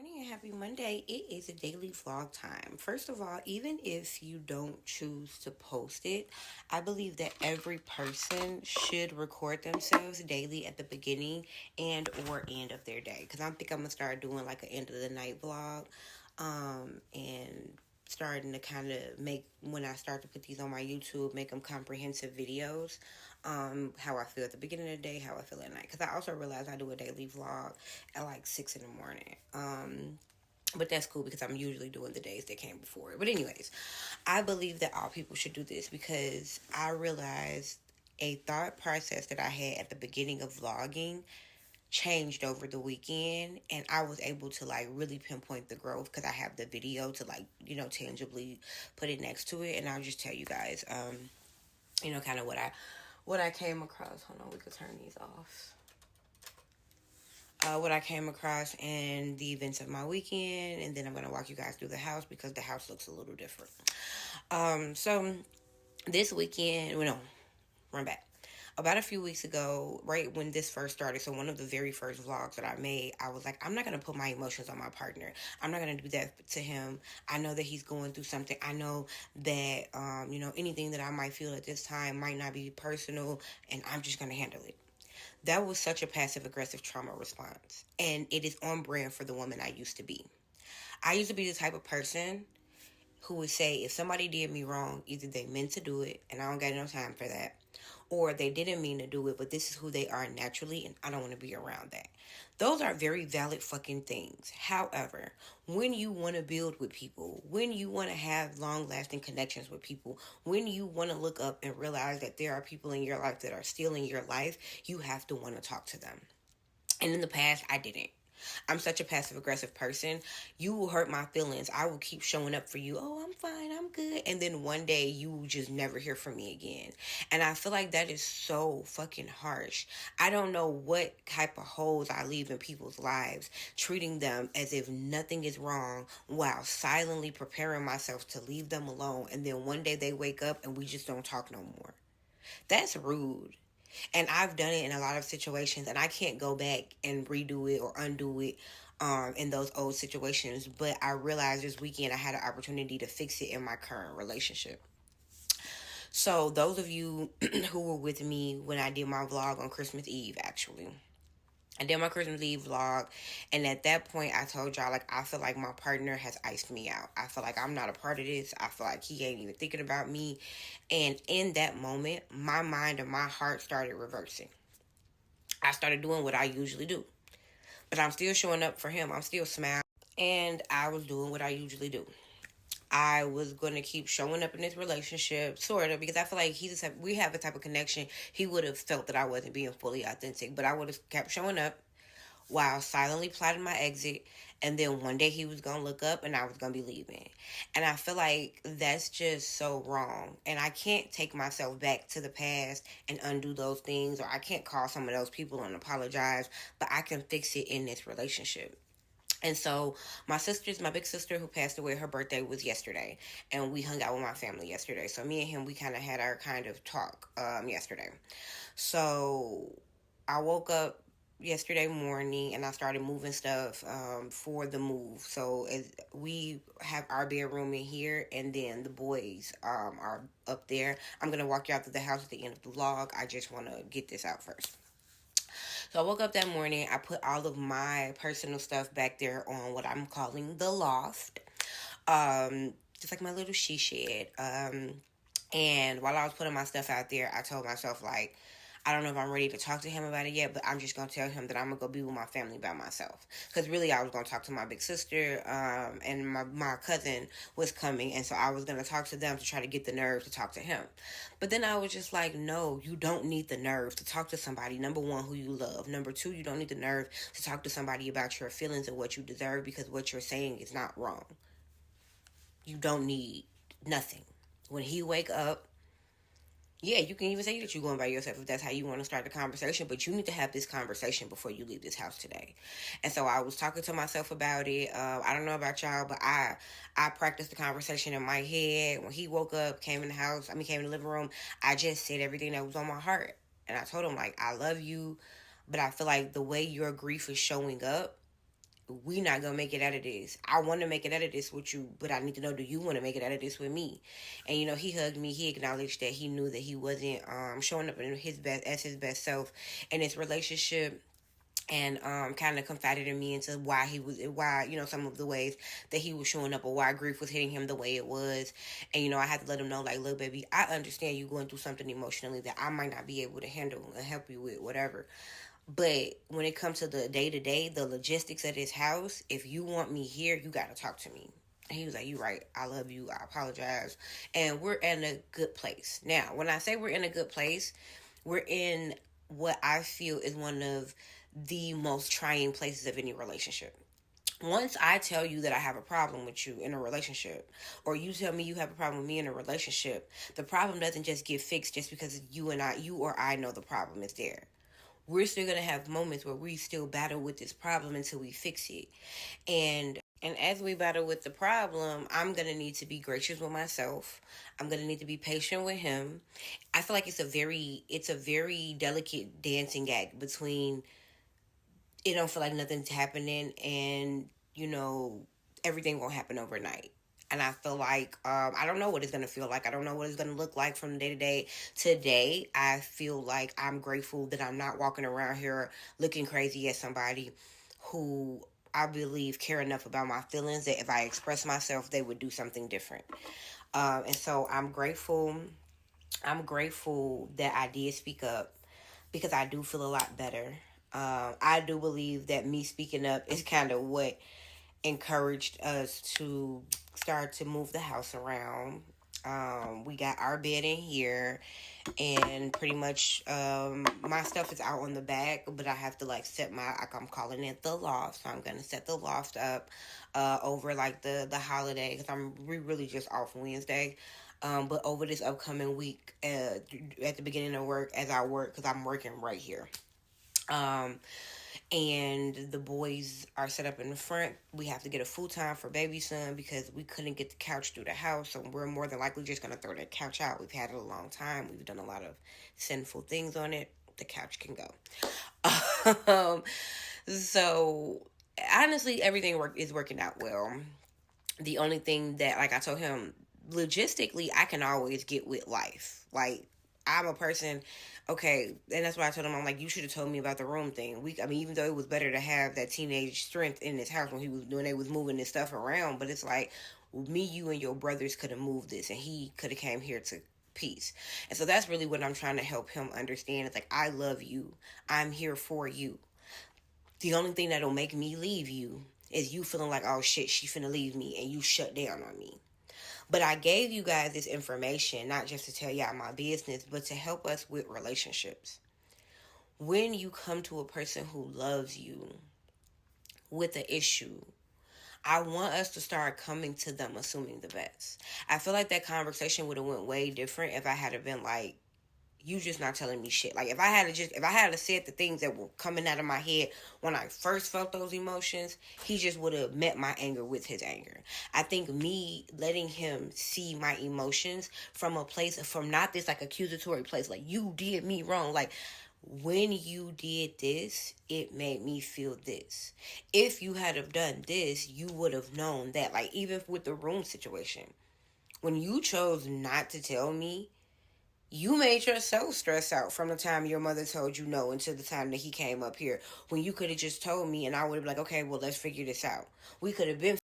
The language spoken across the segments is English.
Morning and happy Monday. It is a daily vlog time. First of all, even if you don't choose to post it, I believe that every person should record themselves daily at the beginning and or end of their day. Because I think I'm going to start doing like an end of the night vlog. And starting to kind of make, when I start to put these on my YouTube, make them comprehensive videos. How I feel at the beginning of the day, how I feel at night. Because I also realize I do a daily vlog at like 6 in the morning. But that's cool because I'm usually doing the days that came before it. But anyways, I believe that all people should do this because I realized a thought process that I had at the beginning of vlogging changed over the weekend, and I was able to like really pinpoint the growth because I have the video to like, tangibly put it next to it. And I'll just tell you guys, kind of what I came across. Hold on, we could turn these off. What I came across and the events of my weekend, and then I'm gonna walk you guys through the house because the house looks a little different. So this weekend, well, no, run back. About a few weeks ago, right when this first started, so one of the very first vlogs that I made, I was like, I'm not gonna put my emotions on my partner. I'm not gonna do that to him. I know that he's going through something. I know that anything that I might feel at this time might not be personal, and I'm just gonna handle it. That was such a passive aggressive trauma response. And it is on brand for the woman I used to be. I used to be the type of person who would say if somebody did me wrong, either they meant to do it and I don't got no time for that, or they didn't mean to do it, but this is who they are naturally and I don't want to be around that. Those are very valid fucking things. However, when you want to build with people, when you want to have long lasting connections with people, when you want to look up and realize that there are people in your life that are still in your life, you have to want to talk to them. And in the past, I didn't. I'm such a passive aggressive person. You will hurt my feelings. I will keep showing up for you. Oh, I'm fine. I'm good. And then one day you will just never hear from me again. And I feel like that is so fucking harsh. I don't know what type of holes I leave in people's lives, treating them as if nothing is wrong while silently preparing myself to leave them alone. And then one day they wake up and we just don't talk no more. That's rude. And I've done it in a lot of situations, and I can't go back and redo it or undo it in those old situations. But I realized this weekend I had an opportunity to fix it in my current relationship. So, those of you who were with me when I did my vlog on Christmas Eve, actually, I did my Christmas Eve vlog, and at that point, I told y'all, like, I feel like my partner has iced me out. I feel like I'm not a part of this. I feel like he ain't even thinking about me. And in that moment, my mind and my heart started reversing. I started doing what I usually do. But I'm still showing up for him. I'm still smiling. And I was doing what I usually do. I was going to keep showing up in this relationship, sort of, because I feel like we have a type of connection. He would have felt that I wasn't being fully authentic, but I would have kept showing up while silently plotting my exit. And then one day he was going to look up and I was going to be leaving. And I feel like that's just so wrong. And I can't take myself back to the past and undo those things, or I can't call some of those people and apologize, but I can fix it in this relationship. And so my big sister who passed away, her birthday was yesterday, and we hung out with my family yesterday. So me and him, we kind of had our kind of talk yesterday. So I woke up yesterday morning and I started moving stuff for the move. So we have our bedroom in here, and then the boys are up there. I'm gonna walk you out to the house at the end of the vlog. I just want to get this out first. So I woke up that morning. I put all of my personal stuff back there on what I'm calling the loft. Just like my little she shed. And while I was putting my stuff out there, I told myself, like, I don't know if I'm ready to talk to him about it yet, but I'm just going to tell him that I'm going to go be with my family by myself. Because really, I was going to talk to my big sister, and my cousin was coming, and so I was going to talk to them to try to get the nerve to talk to him. But then I was just like, no, you don't need the nerve to talk to somebody, number one, who you love. Number two, you don't need the nerve to talk to somebody about your feelings and what you deserve, because what you're saying is not wrong. You don't need nothing. When he wake up, yeah, you can even say that you're going by yourself if that's how you want to start the conversation, but you need to have this conversation before you leave this house today. And so I was talking to myself about it. I don't know about y'all, but I practiced the conversation in my head. When he woke up, came in the house, came in the living room, I just said everything that was on my heart. And I told him, like, I love you, but I feel like the way your grief is showing up we not gonna make it out of this. I want to make it out of this with you, but I need to know, do you want to make it out of this with me? And he hugged me. He acknowledged that he knew that he wasn't showing up in his best self in his relationship, and kind of confided in me into why some of the ways that he was showing up, or why grief was hitting him the way it was. And I had to let him know, like, look, baby, I understand you going through something emotionally that I might not be able to handle and help you with, whatever. But when it comes to the day-to-day, the logistics of this house, if you want me here, you got to talk to me. And he was like, you right. I love you. I apologize. And we're in a good place. Now, when I say we're in a good place, we're in what I feel is one of the most trying places of any relationship. Once I tell you that I have a problem with you in a relationship, or you tell me you have a problem with me in a relationship, the problem doesn't just get fixed just because you or I know the problem is there. We're still going to have moments where we still battle with this problem until we fix it. And as we battle with the problem, I'm going to need to be gracious with myself. I'm going to need to be patient with him. I feel like it's a very delicate dancing act between, it don't feel like nothing's happening, and everything won't happen overnight. And I feel like I don't know what it's gonna feel like. I don't know what it's gonna look like from day to day. Today, I feel like I'm grateful that I'm not walking around here looking crazy at somebody who I believe care enough about my feelings that if I express myself, they would do something different. And so I'm grateful. I'm grateful that I did speak up, because I do feel a lot better. I do believe that me speaking up is kind of what encouraged us to start to move the house around. We got our bed in here, and pretty much my stuff is out on the back, but I have to like set I'm calling it the loft, so I'm gonna set the loft up over like the holiday, because we really just off Wednesday. But over this upcoming week, at the beginning of work, as I work, because I'm working right here. Um, and the boys are set up in the front. We have to get a futon for baby son because we couldn't get the couch through the house, so we're more than likely just gonna throw that couch out. We've had it a long time. We've done a lot of sinful things on it. The couch can go. So honestly, everything is working out well. The only thing that, like I told him, logistically, I can always get with life. Like, I'm a person, okay, and that's why I told him, I'm like, you should have told me about the room thing. Even though it was better to have that teenage strength in this house when they was moving this stuff around, but it's like, me, you, and your brothers could have moved this, and he could have came here to peace. And so that's really what I'm trying to help him understand. It's like, I love you. I'm here for you. The only thing that'll make me leave you is you feeling like, oh shit, she finna leave me, and you shut down on me. But I gave you guys this information not just to tell y'all my business, but to help us with relationships. When you come to a person who loves you with an issue, I want us to start coming to them assuming the best. I feel like that conversation would have went way different if I had been like, you just not telling me shit. Like, if I had said the things that were coming out of my head when I first felt those emotions, he just would have met my anger with his anger. I think me letting him see my emotions from not this like accusatory place, like, you did me wrong, like, when you did this, it made me feel this. If you had have done this, you would have known that. Like, even with the room situation, when you chose not to tell me, you made yourself stress out from the time your mother told you no until the time that he came up here. When you could have just told me, and I would have been like, okay, well, let's figure this out. We could have been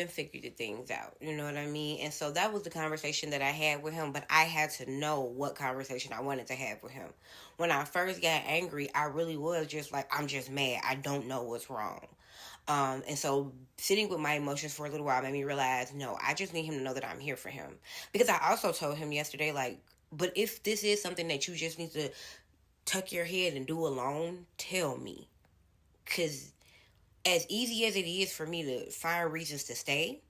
figured the things out. You know what I mean? And so that was the conversation that I had with him, but I had to know what conversation I wanted to have with him. When I first got angry, I really was just like, I'm just mad. I don't know what's wrong. And so sitting with my emotions for a little while made me realize, no, I just need him to know that I'm here for him. Because I also told him yesterday, like, but if this is something that you just need to tuck your head and do alone, tell me. Because as easy as it is for me to find reasons to stay,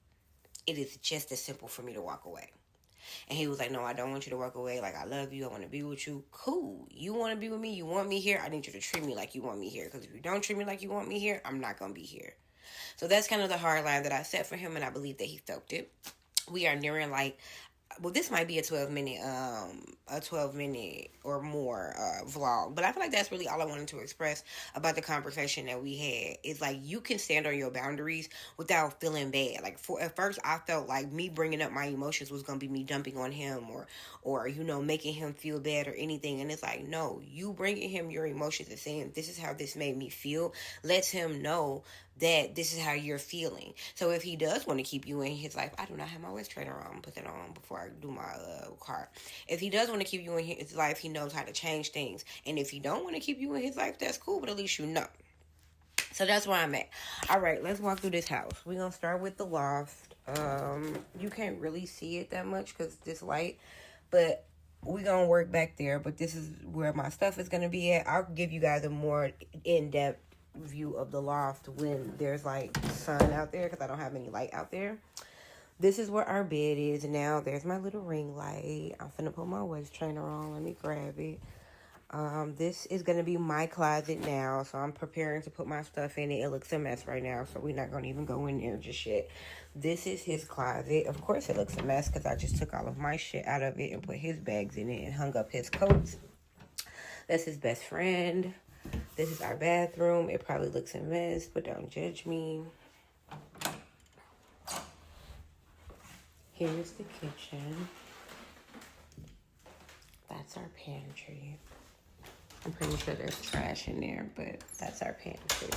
it is just as simple for me to walk away. And he was like, no, I don't want you to walk away. Like, I love you. I want to be with you. Cool. You want to be with me? You want me here? I need you to treat me like you want me here. Because if you don't treat me like you want me here, I'm not going to be here. So that's kind of the hard line that I set for him, and I believe that he felt it. We are nearing, like, well, this might be a 12 minute or more vlog, but I feel like that's really all I wanted to express about the conversation that we had. Is like, you can stand on your boundaries without feeling bad. Like, for at first I felt like me bringing up my emotions was gonna be me dumping on him, or making him feel bad or anything. And it's like, no, you bringing him your emotions and saying, this is how this made me feel, lets him know that this is how you're feeling. So if he does want to keep you in his life, I do not have my waist trainer on. Put that on before I do my card. If he does want to keep you in his life, he knows how to change things. And if he don't want to keep you in his life, that's cool. But at least you know. So that's where I'm at. All right, let's walk through this house. We're gonna start with the loft. You can't really see it that much because this light, but we're gonna work back there. But this is where my stuff is gonna be at. I'll give you guys a more in-depth view of the loft when there's like sun out there, because I don't have any light out there. This is where our bed is now. There's my little ring light. I'm finna put my waist trainer on. Let me grab it. This is gonna be my closet now, so I'm preparing to put my stuff in it. It looks a mess right now, so we're not gonna even go in there just yet. This is his closet. Of course it looks a mess because I just took all of my shit out of it and put his bags in it and hung up his coats. That's his best friend. This is our bathroom. It probably looks a mess, but don't judge me. Here's the kitchen. That's our pantry. I'm pretty sure there's trash in there, but that's our pantry.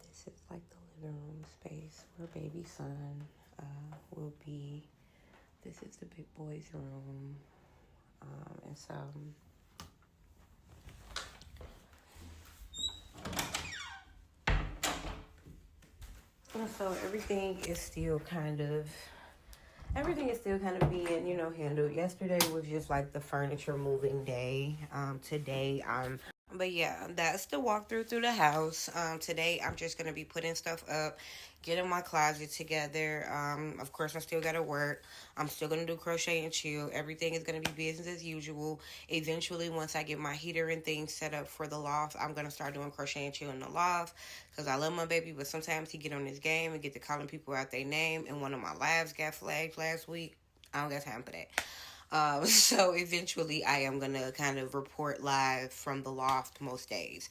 This is like the living room space where baby son will be. This is the big boy's room. And so everything is still kind of being, handled. Yesterday was just like the furniture moving day. Today but yeah, that's the walkthrough through the house. Today I'm just gonna be putting stuff up, getting my closet together. Of course I still gotta work. I'm still gonna do crochet and chill. Everything is gonna be business as usual. Eventually, once I get my heater and things set up for the loft, I'm gonna start doing crochet and chill in the loft, because I love my baby, but sometimes he get on this game and get to calling people out their name, and one of my lives got flagged last week. I don't got time for that. So eventually I am going to kind of report live from the loft most days.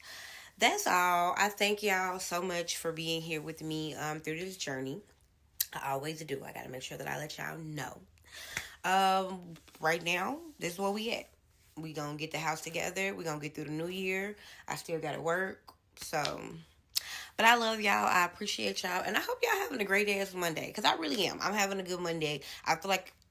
That's all. I thank y'all so much for being here with me through this journey. I always do. I got to make sure that I let y'all know. Right now, this is where we at. We going to get the house together. We going to get through the new year. I still got to work. So, but I love y'all. I appreciate y'all. And I hope y'all having a great day as Monday, because I really am. I'm having a good Monday.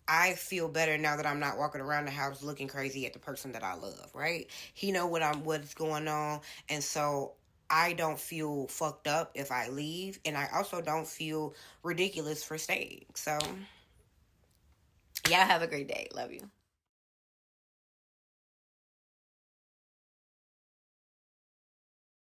I feel better now that I'm not walking around the house looking crazy at the person that I love, right? He know what's going on, and so I don't feel fucked up if I leave, and I also don't feel ridiculous for staying. So, y'all have a great day. Love you.